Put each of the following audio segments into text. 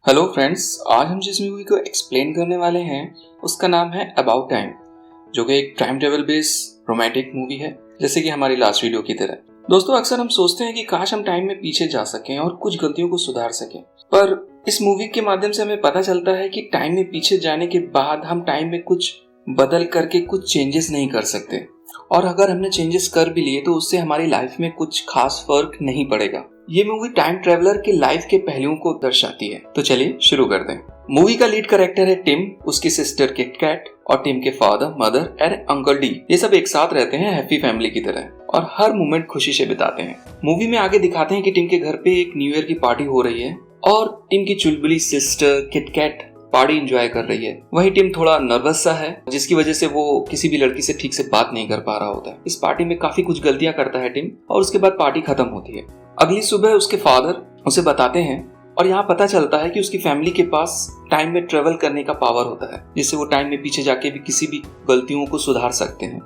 Hello friends, आज हम जिस मूवी को एक्सप्लेन करने वाले हैं उसका नाम है अबाउट टाइम, जो कि एक time travel based romantic movie है, जैसे कि हमारी लास्ट वीडियो की तरह। दोस्तों, अक्सर हम सोचते हैं कि काश हम टाइम में पीछे जा सकें और कुछ गलतियों को सुधार सकें, पर इस मूवी के माध्यम से हमें पता चलता है कि टाइम में पीछे जाने के बाद हम टाइम में कुछ बदल करके कुछ चेंजेस नहीं कर सकते, और अगर हमने चेंजेस कर भी लिए तो उससे हमारी लाइफ में कुछ खास फर्क नहीं पड़ेगा। ये मूवी टाइम ट्रेवलर के लाइफ के पहलुओं को दर्शाती है। तो चलिए शुरू करते हैं। मूवी का लीड कैरेक्टर है टिम, उसकी सिस्टर किट कैट और टिम के फादर, मदर और अंकल डी। ये सब एक साथ रहते हैं हैप्पी फैमिली की तरह और हर मोमेंट खुशी से बिताते हैं। मूवी में आगे दिखाते हैं कि टिम के घर पे एक न्यू ईयर की पार्टी हो रही है और टिम की चुलबुली sister Kit Kat party enjoy कर रही है। वहीं टिम थोड़ा नर्वस सा है, जिसकी वजह से वो किसी भी लड़की से ठीक से बात नहीं कर पा रहा होता है। इस पार्टी में काफी कुछ गलतियां करता है टिम और उसके बाद पार्टी खत्म होती है। अगली सुबह उसके फादर उसे बताते हैं और यहाँ पता चलता है कि उसकी फैमिली के पास टाइम में ट्रेवल करने का पावर होता है, जिससे वो टाइम में पीछे जाके भी किसी भी गलतियों को सुधार सकते हैं।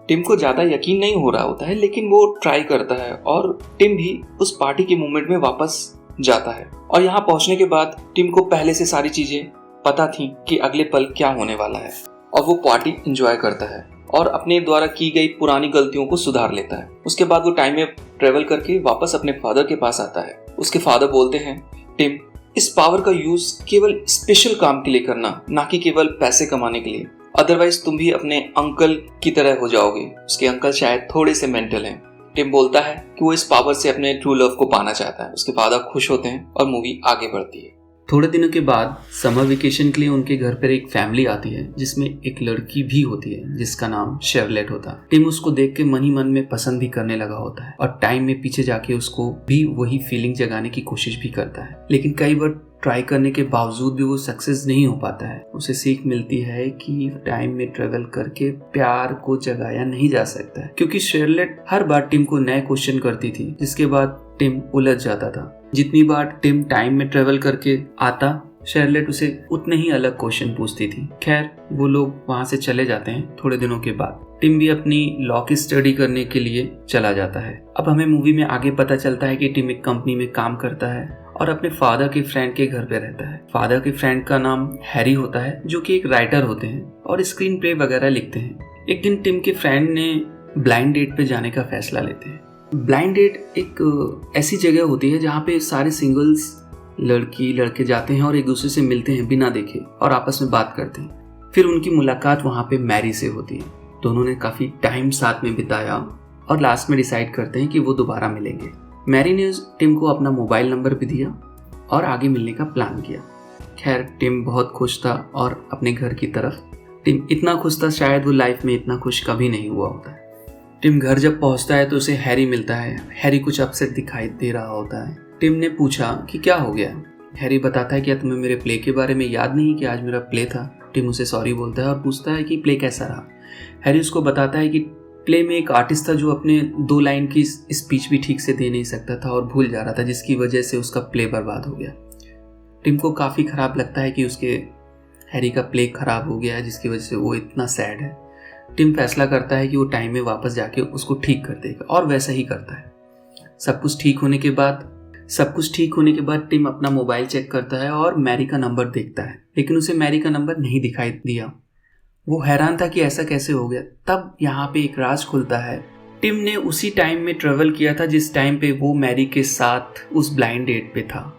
टिम को ज्यादा यकीन नहीं हो रहा होता है, लेकिन वो ट्राई करता है और टिम भी उस पार्टी के मोमेंट में वापस जाता है। और यहाँ पहुंचने के बाद टिम को पहले से सारी चीजें पता थी कि अगले पल क्या होने वाला है और वो पार्टी एंजॉय करता है और अपने द्वारा की गई पुरानी गलतियों को सुधार लेता है। उसके बाद वो टाइम में ट्रेवल करके वापस अपने फादर के पास आता है। उसके फादर बोलते हैं, टिम, इस पावर का यूज केवल स्पेशल काम के लिए करना, ना कि केवल पैसे कमाने के लिए, अदरवाइज तुम भी अपने अंकल की तरह हो जाओगे। उसके अंकल शायद थोड़े से मेंटल हैं। टिम बोलता है कि वो इस पावर से अपने ट्रू लव को पाना चाहता है। उसके फादर खुश होते हैं और मूवी आगे बढ़ती है। थोड़े दिनों के बाद समर वेकेशन के लिए उनके घर पर एक फैमिली आती है, जिसमें एक लड़की भी होती है जिसका नाम शेरलेट होता है। टिम उसको देख के मन ही मन में पसंद भी करने लगा होता है और टाइम में पीछे जाके उसको भी वही फीलिंग जगाने की कोशिश भी करता है, लेकिन कई बार ट्राई करने के बावजूद भी वो सक्सेस नहीं हो पाता है। उसे सीख मिलती है कि टाइम में ट्रेवल करके प्यार को जगाया नहीं जा सकता है, क्योंकि शेरलेट हर बार टिम को नए क्वेश्चन करती थी, जिसके बाद टिम उलझ जाता था। जितनी बार टिम टाइम में ट्रेवल करके आता, शेरलेट उसे उतने ही अलग क्वेश्चन पूछती थी। खैर, वो लोग वहां से चले जाते हैं। थोड़े दिनों के बाद टिम भी अपनी लॉ की स्टडी करने के लिए चला जाता है। अब हमें मूवी में आगे पता चलता है कि टिम एक कंपनी में काम करता है और अपने फादर के फ्रेंड के घर पे रहता है। फादर के फ्रेंड का नाम हैरी होता है, जो कि एक राइटर होते हैं और स्क्रीन प्ले वगैरह लिखते हैं। एक दिन टिम के फ्रेंड ने ब्लाइंड डेट पे जाने का फैसला लेते हैं। ब्लाइंड डेट एक ऐसी जगह होती है जहाँ पे सारे सिंगल्स लड़की लड़के जाते हैं और एक दूसरे से मिलते हैं बिना देखे और आपस में बात करते हैं। फिर उनकी मुलाकात वहाँ पे मैरी से होती है। दोनों ने काफ़ी टाइम साथ में बिताया और लास्ट में डिसाइड करते हैं कि वो दोबारा मिलेंगे। मैरी ने टिम को अपना मोबाइल नंबर भी दिया और आगे मिलने का प्लान किया। खैर, टिम बहुत खुश था और अपने घर की तरफ। टिम इतना खुश था, शायद वो लाइफ में इतना खुश कभी नहीं हुआ होता है। टिम घर जब पहुंचता है तो उसे हैरी मिलता है। हैरी कुछ अपसेट दिखाई दे रहा होता है। टिम ने पूछा कि क्या हो गया। हैरी बताता है कि तुम्हें मेरे प्ले के बारे में याद नहीं कि आज मेरा प्ले था। टिम उसे सॉरी बोलता है और पूछता है कि प्ले कैसा रहा। हैरी उसको बताता है कि प्ले में एक आर्टिस्ट था जो अपने 2 लाइन की स्पीच भी ठीक से दे नहीं सकता था और भूल जा रहा था, जिसकी वजह से उसका प्ले बर्बाद हो गया। टिम को काफ़ी ख़राब लगता है कि उसके हैरी का प्ले ख़राब हो गया है, जिसकी वजह से वो इतना सैड है। टिम फैसला करता है कि वो टाइम में वापस जाके उसको ठीक कर देगा और वैसा ही करता है। सब कुछ ठीक होने के बाद टिम अपना मोबाइल चेक करता है और मैरी का नंबर देखता है, लेकिन उसे मैरी का नंबर नहीं दिखाई दिया। वो हैरान था कि ऐसा कैसे हो गया। तब यहाँ पे एक राज खुलता है। टिम ने उसी टाइम में ट्रेवल किया था जिस टाइम पे वो मैरी के साथ उस ब्लाइंड डेट पे था,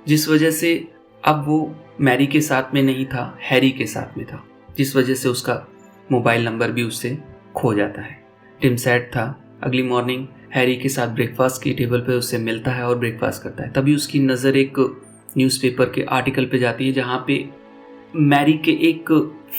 जिस वजह से अब वो मैरी के साथ में नहीं था, हैरी के साथ में था, जिस वजह से उसका मोबाइल नंबर भी उससे खो जाता है। टिम सैड था। अगली मॉर्निंग हैरी के साथ ब्रेकफास्ट की टेबल पे उससे मिलता है और ब्रेकफास्ट करता है। तभी उसकी नज़र एक न्यूज़पेपर के आर्टिकल पे जाती है, जहाँ पे मैरी के एक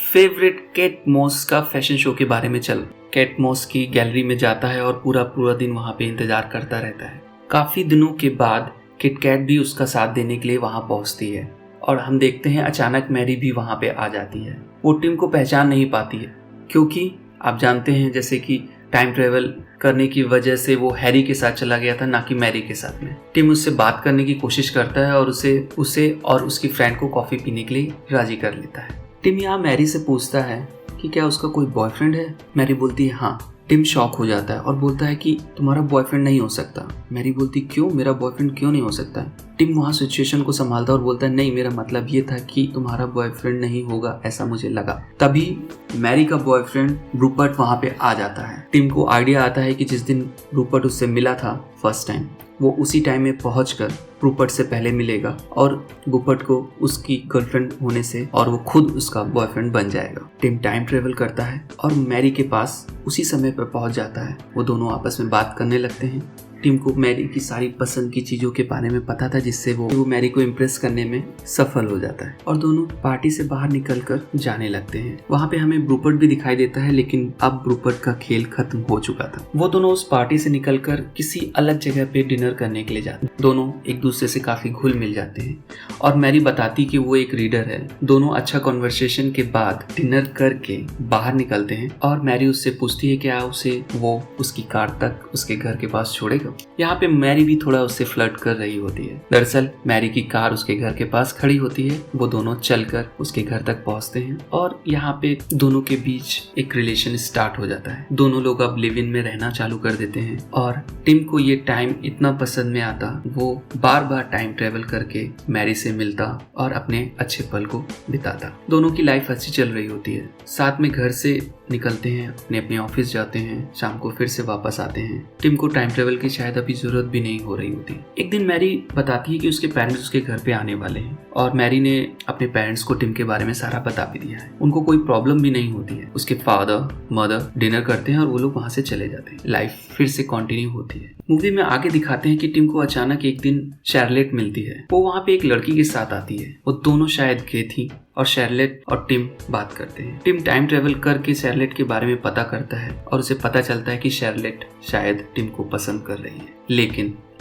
फेवरेट केट मॉस का फैशन शो के बारे में केट मॉस की गैलरी में जाता है और पूरा दिन वहाँ पे इंतज़ार करता रहता है। काफ़ी दिनों के बाद किट कैट भी उसका साथ देने के लिए वहाँ पहुँचती है और हम देखते हैं अचानक मैरी भी वहाँ पे आ जाती है। वो टिम को पहचान नहीं पाती है, क्योंकि आप जानते हैं जैसे कि टाइम ट्रेवल करने की वजह से वो हैरी के साथ चला गया था, ना कि मैरी के साथ में। टिम उससे बात करने की कोशिश करता है और उसे और उसकी फ्रेंड को कॉफ़ी पीने के लिए राजी कर लेता है। टिम यहाँ मैरी से पूछता है कि क्या उसका कोई बॉयफ्रेंड है। मैरी बोलती है हाँ। टिम शॉक हो जाता है और बोलता है कि तुम्हारा बॉयफ्रेंड नहीं हो सकता। मैरी बोलती क्यों, मेरा बॉयफ्रेंड क्यों नहीं हो सकता। टिम वहाँ सिचुएशन को संभालता और बोलता है नहीं, मेरा मतलब ये था कि तुम्हारा बॉयफ्रेंड नहीं होगा, ऐसा मुझे लगा। तभी मैरी का बॉयफ्रेंड रूपर्ट वहाँ पे आ जाता है। टिम को आइडिया आता है कि जिस दिन रूपर्ट उससे मिला था फर्स्ट टाइम, वो उसी टाइम में पहुंचकर रूपर्ट से पहले मिलेगा और रूपर्ट को उसकी गर्लफ्रेंड होने से और वो खुद उसका बॉयफ्रेंड बन जाएगा। टिम टाइम ट्रेवल करता है और मैरी के पास उसी समय पर पहुंच जाता है। वो दोनों आपस में बात करने लगते हैं। टिम को मैरी की सारी पसंद की चीज़ों के बारे में पता था, जिससे वो मैरी को इम्प्रेस करने में सफल हो जाता है और दोनों पार्टी से बाहर निकलकर जाने लगते हैं। वहाँ पे हमें रूपर्ट भी दिखाई देता है, लेकिन अब रूपर्ट का खेल खत्म हो चुका था। वो दोनों उस पार्टी से निकलकर किसी अलग जगह पे डिनर करने के लिए जाते हैं। दोनों एक दूसरे से काफ़ी घुल मिल जाते हैं और मैरी बताती कि वो एक रीडर है। दोनों अच्छा कॉन्वर्सेशन के बाद डिनर करके बाहर निकलते हैं और मैरी उससे पूछती है क्या उसे वो उसकी कार तक उसके घर के पास छोड़ेगा। यहाँ पे मैरी भी थोड़ा उससे फ्लर्ट कर रही होती है। दरअसल मैरी की कार उसके घर के पास खड़ी होती है। वो दोनों चलकर उसके घर तक पहुँचते हैं और यहाँ पे दोनों के बीच एक रिलेशन स्टार्ट हो जाता है। दोनों लोग अब लिव इन में रहना चालू कर देते हैं और टिम को ये टाइम इतना पसंद में आता, वो बार बार टाइम ट्रेवल करके मैरी से मिलता और अपने अच्छे पल को बिताता। दोनों की लाइफ अच्छी चल रही होती है। साथ में घर से निकलते हैं, अपने अपने ऑफिस जाते हैं, शाम को फिर से वापस आते हैं। टिम को टाइम ट्रेवल की शायद अभी जरूरत भी नहीं हो रही होती। एक दिन मैरी बताती है कि उसके पेरेंट्स उसके घर पे आने वाले हैं और मैरी ने अपने पेरेंट्स को टिम के बारे में सारा बता भी दिया है। उनको कोई प्रॉब्लम भी नहीं होती है। उसके फादर मदर डिनर करते हैं और वो लोग वहाँ से चले जाते हैं। लाइफ फिर से कंटिन्यू होती है। मूवी में आगे दिखाते हैं कि टिम को अचानक एक दिन शार्लेट मिलती है। वो वहाँ पे एक लड़की के साथ आती है। वो दोनों शायद गए थी और शार्लेट और टिम बात करते हैं। टिम टाइम ट्रेवल करके शार्लेट के बारे में पता करता है और उसे पता चलता है कि शार्लेट शायद टिम को पसंद कर रही है।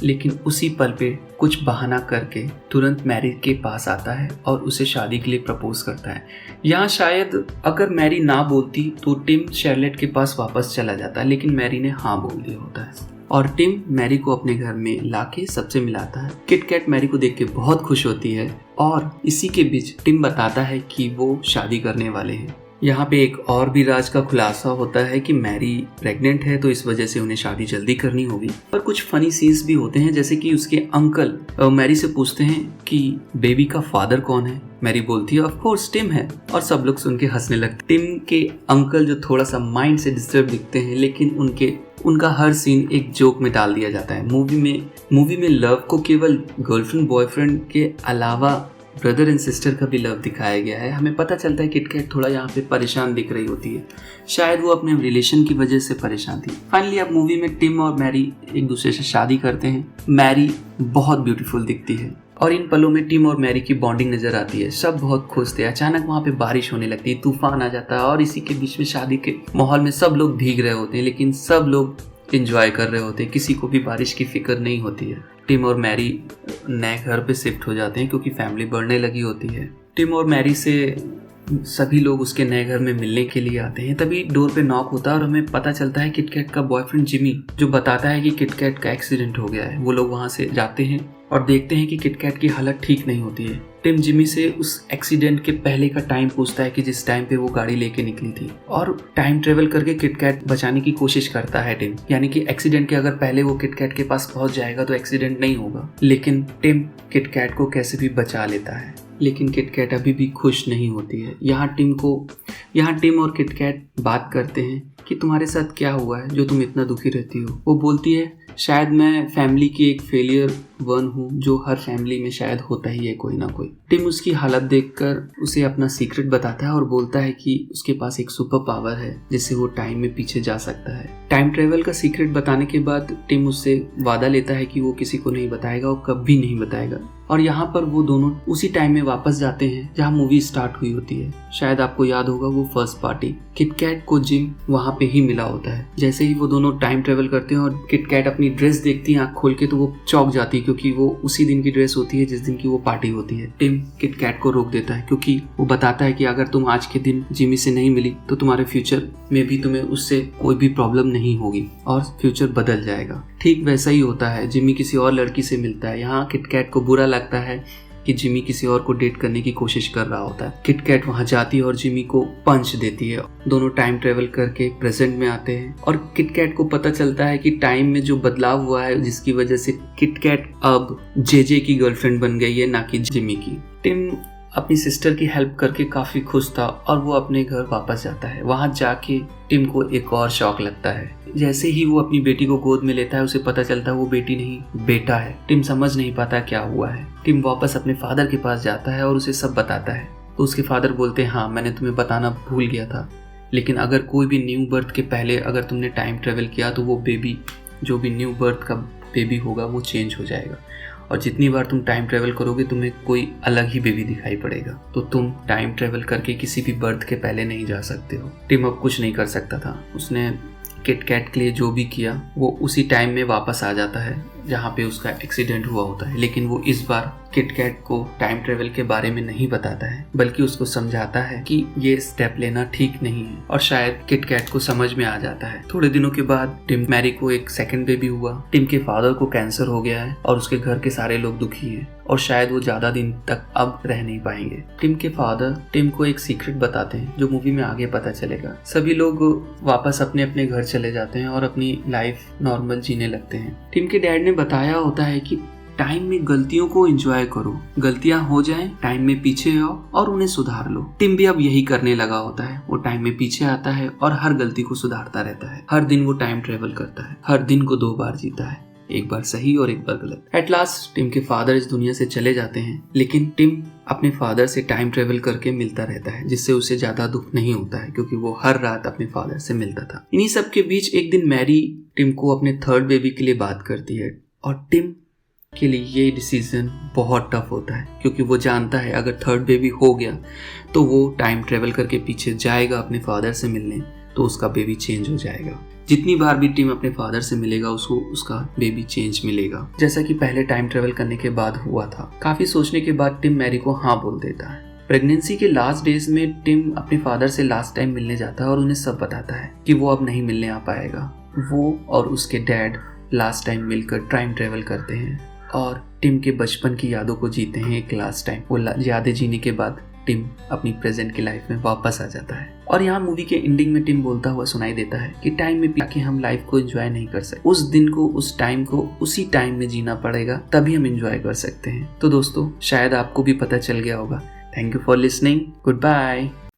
लेकिन उसी पल पे कुछ बहाना करके तुरंत मैरी के पास आता है और उसे शादी के लिए प्रपोज करता है। यहाँ शायद अगर मैरी ना बोलती तो टिम शार्लेट के पास वापस चला जाता, लेकिन मैरी ने हाँ बोल दिया होता है और टिम मैरी को अपने घर में लाके सबसे मिलाता है। किट कैट मैरी को देख के बहुत खुश होती है और इसी के बीच टिम बताता है कि वो शादी करने वाले हैं। यहाँ पे एक और भी राज का खुलासा होता है कि मैरी प्रेग्नेंट है, तो इस वजह से उन्हें शादी जल्दी करनी होगी। पर कुछ फनी सीन्स भी होते हैं, जैसे कि उसके अंकल मैरी से पूछते हैं कि बेबी का फादर कौन है। मैरी बोलती है ऑफ कोर्स टिम है और सब लोग सुन के हंसने लगते। टिम के अंकल जो थोड़ा सा माइंड से डिस्टर्ब दिखते हैं, लेकिन उनका हर सीन एक जोक में डाल दिया जाता है। मूवी में लव को केवल गर्लफ्रेंड बॉयफ्रेंड के अलावा ब्रदर एंड सिस्टर का भी लव दिखाया गया है। हमें पता चलता है किट कैट थोड़ा यहाँ पे परेशान दिख रही होती है, शायद वो अपने रिलेशन की वजह से परेशान थी। फाइनली अब मूवी में टिम और मैरी एक दूसरे से शादी करते हैं। मैरी बहुत ब्यूटीफुल दिखती है और इन पलों में टिम और मैरी की बॉन्डिंग नजर आती है। सब बहुत खुश थे। अचानक वहाँ पे बारिश होने लगती है, तूफान आ जाता है और इसी के बीच में शादी के माहौल में सब लोग भीग रहे होते हैं, लेकिन सब लोग एंजॉय कर रहे होते हैं। किसी को भी बारिश की फिक्र नहीं होती है। टिम और मैरी नए घर पे शिफ्ट हो जाते हैं क्योंकि फैमिली बढ़ने लगी होती है। टिम और मैरी से सभी लोग उसके नए घर में मिलने के लिए आते हैं। तभी डोर पे नॉक होता है और हमें पता चलता है किटकैट का बॉयफ्रेंड जिमी, जो बताता है कि किटकैट का एक्सीडेंट हो गया है। वो लोग वहाँ से जाते हैं और देखते हैं कि किटकैट की हालत ठीक नहीं होती है। टिम जिमी से उस एक्सीडेंट के पहले का टाइम पूछता है कि जिस टाइम पे वो गाड़ी लेके निकली थी, और टाइम ट्रेवल करके किटकैट बचाने की कोशिश करता है टिम। यानी कि एक्सीडेंट के अगर पहले वो किटकैट के पास पहुंच जाएगा तो एक्सीडेंट नहीं होगा, लेकिन टिम किटकैट को कैसे भी बचा लेता है। लेकिन किटकैट अभी भी खुश नहीं होती है। यहाँ टिम और किटकैट बात करते हैं कि तुम्हारे साथ क्या हुआ है जो तुम इतना दुखी रहती हो। वो बोलती है शायद मैं फैमिली की एक फेलियर वन हूँ, जो हर फैमिली में शायद होता ही है कोई ना कोई। टिम उसकी हालत देखकर उसे अपना सीक्रेट बताता है और बोलता है कि उसके पास एक सुपर पावर है जिससे वो टाइम में पीछे जा सकता है। टाइम ट्रेवल का सीक्रेट बताने के बाद टिम उससे वादा लेता है कि वो किसी को नहीं बताएगा और कभी नहीं बताएगा। और यहाँ पर वो दोनों उसी टाइम में वापस जाते हैं जहाँ मूवी स्टार्ट हुई होती है। शायद आपको याद होगा वो फर्स्ट पार्टी। किटकैट को जिम वहाँ पे ही मिला होता है। जैसे ही वो दोनों टाइम ट्रेवल करते हैं और किटकैट अपनी ड्रेस देखती है आँख खोल के, तो वो चौंक जाती है क्योंकि वो उसी दिन की ड्रेस होती है जिस दिन की वो पार्टी होती है। टिम किटकैट को रोक देता है क्योंकि वो बताता है कि अगर तुम आज के दिन जिमी से नहीं मिली तो तुम्हारे फ्यूचर में भी तुम्हें उससे कोई भी प्रॉब्लम नहीं होगी और फ्यूचर बदल जाएगा। ठीक वैसा ही होता है। जिमी किसी और लड़की से मिलता है। यहाँ किटकैट को बुरा लगता है कि जिमी किसी और को डेट करने की कोशिश कर रहा होता है। किट कैट वहाँ जाती है और जिमी को पंच देती है। दोनों टाइम ट्रेवल करके प्रेजेंट में आते हैं और किट कैट को पता चलता है कि टाइम में जो बदलाव हुआ है जिसकी वजह से किट कैट अब जेजे की गर्लफ्रेंड बन गई है, ना कि जिमी की। टिम अपनी सिस्टर की हेल्प करके काफी खुश था और वो अपने घर वापस जाता है। वहां जाके टिम को एक और शॉक लगता है। जैसे ही वो अपनी बेटी को गोद में लेता है उसे पता चलता है वो बेटी नहीं बेटा है। टिम समझ नहीं पाता क्या हुआ है। टिम वापस अपने फादर के पास जाता है और उसे सब बताता है। तो उसके फादर बोलते हैं, हाँ मैंने तुम्हें बताना भूल गया था, लेकिन अगर कोई भी न्यू बर्थ के पहले अगर तुमने टाइम ट्रेवल किया तो वो बेबी, जो भी न्यू बर्थ का बेबी होगा वो चेंज हो जाएगा और जितनी बार तुम टाइम ट्रेवल करोगे तुम्हें कोई अलग ही बेबी दिखाई पड़ेगा। तो तुम टाइम ट्रेवल करके किसी भी बर्थ के पहले नहीं जा सकते हो। टिम अब कुछ नहीं कर सकता था। उसने किट कैट के लिए जो भी किया वो उसी टाइम में वापस आ जाता है जहाँ पे उसका एक्सीडेंट हुआ होता है। लेकिन वो इस बार किट कैट को टाइम ट्रेवल के बारे में नहीं बताता है, बल्कि उसको समझाता है कि ये स्टेप लेना ठीक नहीं है और शायद किट कैट को समझ में आ जाता है। थोड़े दिनों के बाद टिम मैरी को एक सेकंड बेबी हुआ। टिम के फादर को कैंसर हो गया है और उसके घर के सारे लोग दुखी हैं और शायद वो ज्यादा दिन तक अब रह नहीं पाएंगे। टिम के फादर टिम को एक सीक्रेट बताते हैं जो मूवी में आगे पता चलेगा। सभी लोग वापस अपने अपने घर चले जाते हैं और अपनी लाइफ नॉर्मल जीने लगते हैं। टिम के डैड ने बताया होता है कि टाइम में गलतियों को एंजॉय करो, गलतियां हो जाएं टाइम में पीछे आओ और उन्हें सुधार लो। टिम भी अब यही करने लगा होता है। वो टाइम में पीछे आता है और हर गलती को सुधारता रहता है। हर दिन वो टाइम ट्रेवल करता है, हर दिन को 2 बार जीता है, एक बार सही और एक बार गलत। एट लास्ट टिम के फादर इस दुनिया से चले जाते हैं, लेकिन टिम अपने फादर से टाइम ट्रेवल करके मिलता रहता है, जिससे उसे ज्यादा दुख नहीं होता है क्योंकि वो हर रात अपने फादर से मिलता था। इन्हीं सब के बीच एक दिन मैरी टिम को अपने 3rd बेबी के लिए बात करती है और टिम के लिए ये डिसीजन बहुत टफ होता है क्योंकि वो जानता है अगर 3rd बेबी हो गया तो वो टाइम ट्रेवल करके पीछे जाएगा अपने फादर से मिलने, तो उसका बेबी चेंज हो जाएगा। जितनी बार भी टिम अपने फादर से मिलेगा उसको उसका बेबी चेंज मिलेगा, जैसा कि पहले टाइम ट्रेवल करने के बाद हुआ था। काफी सोचने के बाद टिम मैरी को हाँ बोल देता है। प्रेगनेंसी के लास्ट डेज में टिम अपने फादर से लास्ट टाइम मिलने जाता है और उन्हें सब बताता है कि वो अब नहीं मिलने आ पाएगा। वो और उसके डैड लास्ट टाइम मिलकर टाइम ट्रेवल करते हैं और टिम के बचपन की यादों को जीते हैं एक लास्ट टाइम। वो यादें जीने के बाद टिम अपनी प्रेजेंट की लाइफ में वापस आ जाता है और यहाँ मूवी के एंडिंग में टिम बोलता हुआ सुनाई देता है कि टाइम में पीके हम लाइफ को एंजॉय नहीं कर सकते। उस दिन को, उस टाइम को उसी टाइम में जीना पड़ेगा, तभी हम एंजॉय कर सकते हैं। तो दोस्तों शायद आपको भी पता चल गया होगा। Thank you for listening. Good bye.